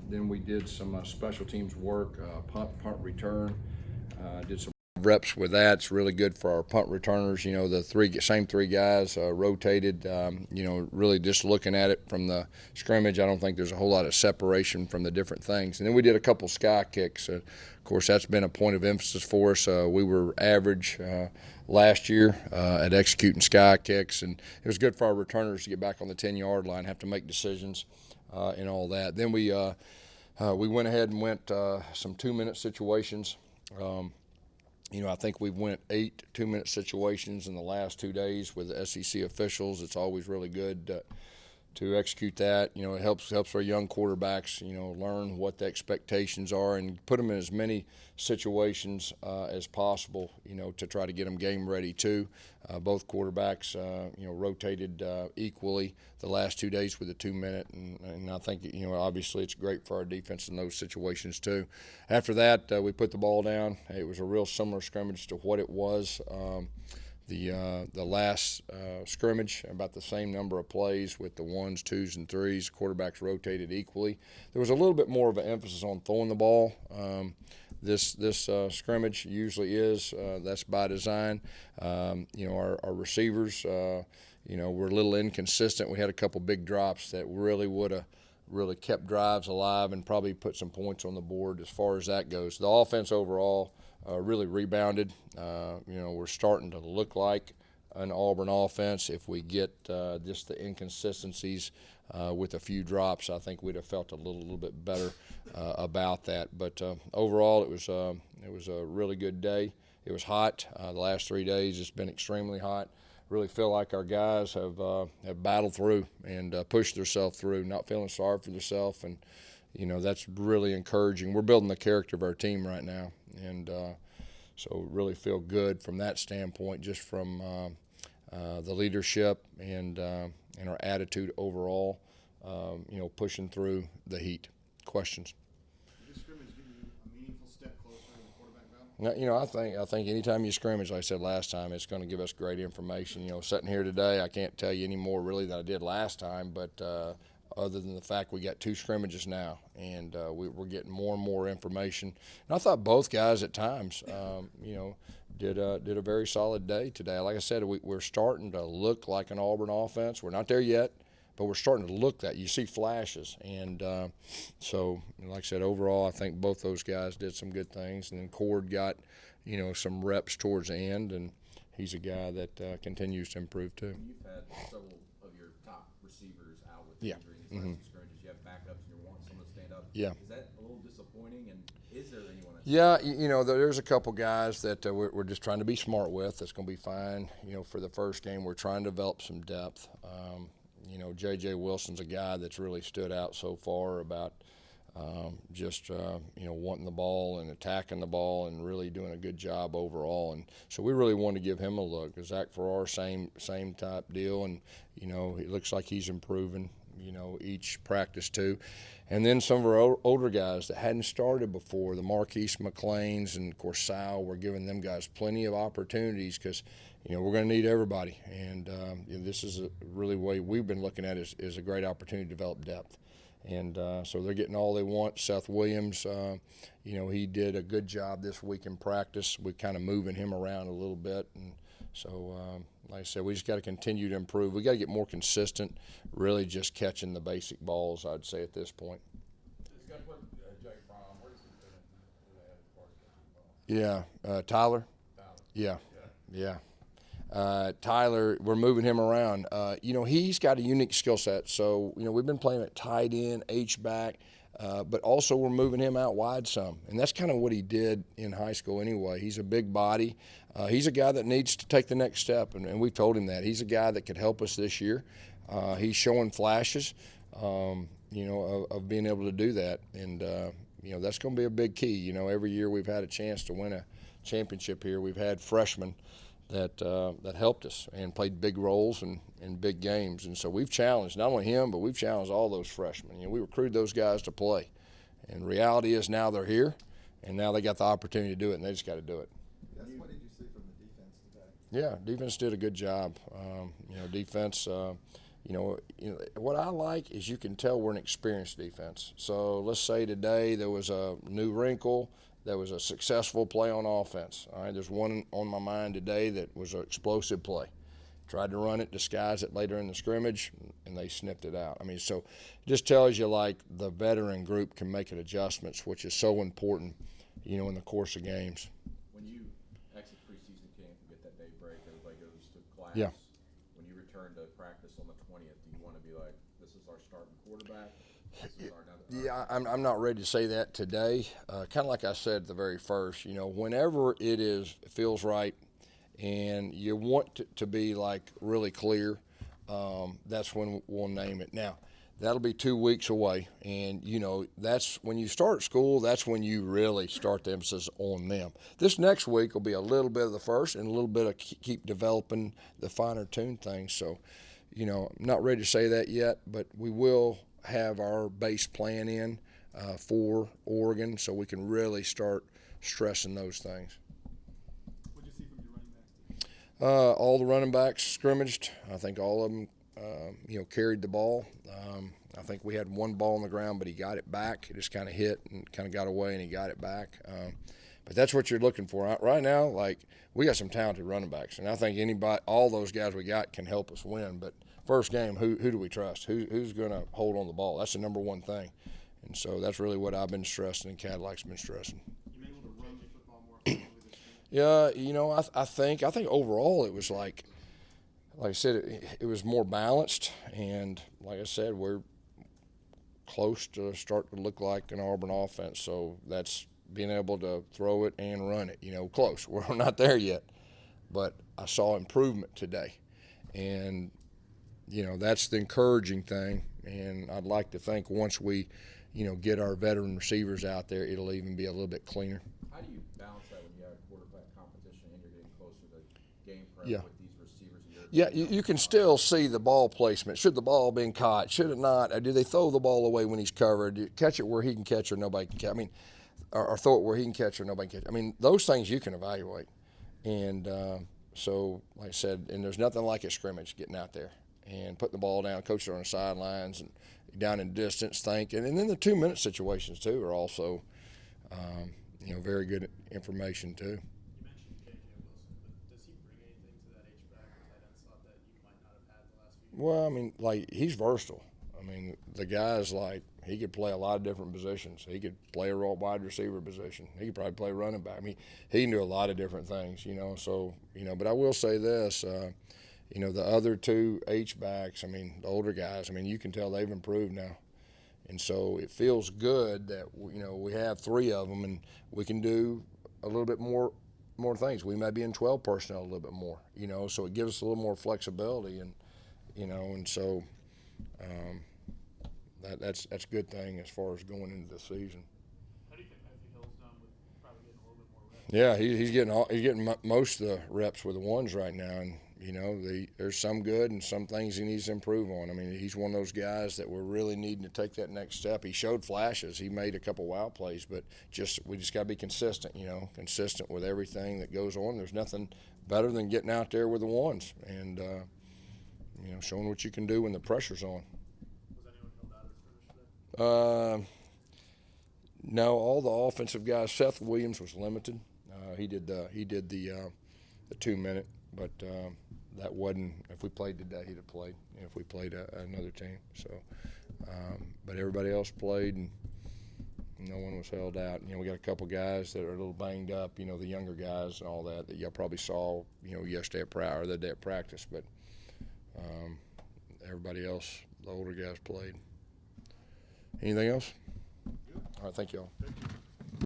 Then we did some special teams work, punt return. Did some reps with that. It's really good for our punt returners. You know, the same three guys rotated. You know, really just looking at it from the scrimmage, I don't think there's a whole lot of separation from the different things. And then we did a couple sky kicks. Of course, that's been a point of emphasis for us. We were average last year at executing sky kicks, and it was good for our returners to get back on the 10-yard line, have to make decisions and all that. Then we went ahead and went some 2-minute situations. You know, I think we've went 8 2-minute situations in the last 2 days with the SEC officials. It's always really good to execute that. You know, it helps our young quarterbacks, you know, learn what the expectations are and put them in as many situations as possible, you know, to try to get them game ready too. Both quarterbacks, you know, rotated equally the last 2 days with the 2-minute, and I think, you know, obviously it's great for our defense in those situations too. After that, we put the ball down. It was a real similar scrimmage to what it was the last scrimmage, about the same number of plays with the 1s, 2s, and 3s. Quarterbacks rotated equally. There was a little bit more of an emphasis on throwing the ball. This scrimmage usually is. That's by design. You know, our receivers, you know, were a little inconsistent. We had a couple big drops that really would have really kept drives alive and probably put some points on the board as far as that goes. The offense overall really rebounded. You know, we're starting to look like an Auburn offense. If we get just the inconsistencies with a few drops, I think we'd have felt a little bit better about that. But overall, it was a really good day. It was hot. The last 3 days, it's been extremely hot. Really feel like our guys have battled through and pushed themselves through, not feeling sorry for themselves, and you know, that's really encouraging. We're building the character of our team right now, and so really feel good from that standpoint, just from the leadership and our attitude overall. You know, pushing through the heat. Questions? Did this scrimmage give you a meaningful step closer in the quarterback battle? Now, you know, I think anytime you scrimmage, like I said last time, it's going to give us great information. You know, sitting here today, I can't tell you any more really than I did last time, but other than the fact we got 2 scrimmages now, and we're getting more and more information. And I thought both guys at times, you know, did a very solid day today. Like I said, we're starting to look like an Auburn offense. We're not there yet, but we're starting to look that. You see flashes. And so, like I said, overall, I think both those guys did some good things. And then Cord got, you know, some reps towards the end, and he's a guy that continues to improve too. You've had several of your top receivers out with Yeah. injuries these last 2 scrimmages. You have backups and you're wanting someone to stand up. Yeah. Is that a little disappointing? And is there anyone that's Yeah, you know, there's a couple guys that we're just trying to be smart with. That's going to be fine. You know, for the first game, we're trying to develop some depth. You know, J.J. Wilson's a guy that's really stood out so far about just, you know, wanting the ball and attacking the ball and really doing a good job overall. And so we really want to give him a look. Zach Farrar, same type deal. And, you know, it looks like he's improving, you know, each practice too. And then some of our older guys that hadn't started before, the Marquise McLeans and, of course, Sal, we're giving them guys plenty of opportunities because, you know, we're going to need everybody. And you know, this is a really way we've been looking at it is a great opportunity to develop depth. And so they're getting all they want. Seth Williams, you know, he did a good job this week in practice. We're kind of moving him around a little bit. And so, like I said, we just got to continue to improve. We got to get more consistent, really just catching the basic balls, I'd say, at this point. Yeah, Tyler? Yeah. Tyler, we're moving him around. You know, he's got a unique skill set. So, you know, we've been playing at tight end, H-back, but also we're moving him out wide some. And that's kind of what he did in high school anyway. He's a big body. He's a guy that needs to take the next step, and we told him that. He's a guy that could help us this year. He's showing flashes, you know, of being able to do that. And, you know, that's going to be a big key. You know, every year we've had a chance to win a championship here. We've had freshmen that helped us and played big roles in big games. And so we've challenged not only him, but we've challenged all those freshmen. You know, we recruited those guys to play. And reality is now they're here, and now they got the opportunity to do it, and they just got to do it. Yes, what did you see from the defense today? Yeah, defense did a good job. You know, defense, What I like is you can tell we're an experienced defense. So let's say today there was a new wrinkle, there was a successful play on offense. All right, there's one on my mind today that was an explosive play. Tried to run it, disguise it later in the scrimmage, and they sniffed it out. I mean, so it just tells you like the veteran group can make adjustments, which is so important, in the course of games. When you exit preseason camp and get that day break, everybody goes to class. Yeah. When you return to practice on the 20th, do you want to be like, this is our starting quarterback? This is our Yeah, I'm not ready to say that today. Kind of like I said at the very first, whenever it feels right and you want to be like really clear, that's when we'll name it. Now, that'll be 2 weeks away, and that's when you start school. That's when you really start the emphasis on them. This next week will be a little bit of the first and a little bit of keep developing the finer tuned things. So, I'm not ready to say that yet, but we will have our base plan in for Oregon, so we can really start stressing those things. What did you see from your running backs? All the running backs scrimmaged. I think all of them, carried the ball. I think we had one ball on the ground, but he got it back. It just kind of hit and kind of got away, and he got it back. But that's what you're looking for right now. Like, we got some talented running backs, and I think all those guys we got can help us win. But first game, who do we trust? Who's going to hold on the ball? That's the number one thing. And so that's really what I've been stressing, and Cadillac's been stressing. You may able to run the football more effectively this Yeah, I think overall it was like I said, it was more balanced, and like I said, we're close to starting to look like an Auburn offense. So that's being able to throw it and run it. Close. We're not there yet, but I saw improvement today, and that's the encouraging thing. And I'd like to think once we, get our veteran receivers out there, it'll even be a little bit cleaner. How do you balance that when you have quarterback competition and you're getting closer to game prep Yeah. with these receivers? Yeah, you can still see the ball placement. Should the ball been caught? Should it not? Or do they throw the ball away when he's covered? Do you catch it where he can catch or nobody can catch? I mean, or throw it where he can catch or nobody can catch. I mean, those things you can evaluate. And so, like I said, and there's nothing like a scrimmage, getting out there and putting the ball down, coaches are on the sidelines and down in distance thinking. And then the 2-minute situations, too, are also, very good information, too. You mentioned J.J. Wilson, but does he bring anything to that H-back or tight end slot that you might not have had the last few years? Well, I mean, like, he's versatile. I mean, the guy's like, he could play a lot of different positions. He could play a wide receiver position. He could probably play running back. I mean, he can do a lot of different things, So, but I will say this, the other two H-backs, I mean, the older guys, I mean, you can tell they've improved now. And so it feels good that, we have 3 of them, and we can do a little bit more things. We may be in 12 personnel a little bit more, so it gives us a little more flexibility. And, and so that's a good thing as far as going into the season. How do you think Matthew Hill's done with probably getting a little bit more reps? Yeah, he's getting most of the reps with the ones right now, and there's some good and some things he needs to improve on. I mean, he's one of those guys that we're really needing to take that next step. He showed flashes. He made a couple wild plays, but we just got to be consistent. Consistent with everything that goes on. There's nothing better than getting out there with the ones and showing what you can do when the pressure's on. Was anyone held out of scrimmage today? No, all the offensive guys. Seth Williams was limited. He did the 2-minute, but that wasn't. If we played today, he'd have played. If we played another team, so. But everybody else played, and no one was held out. We got a couple guys that are a little banged up. The younger guys and all that y'all probably saw. Yesterday or the day at practice, but everybody else, the older guys, played. Anything else? All right, thank y'all.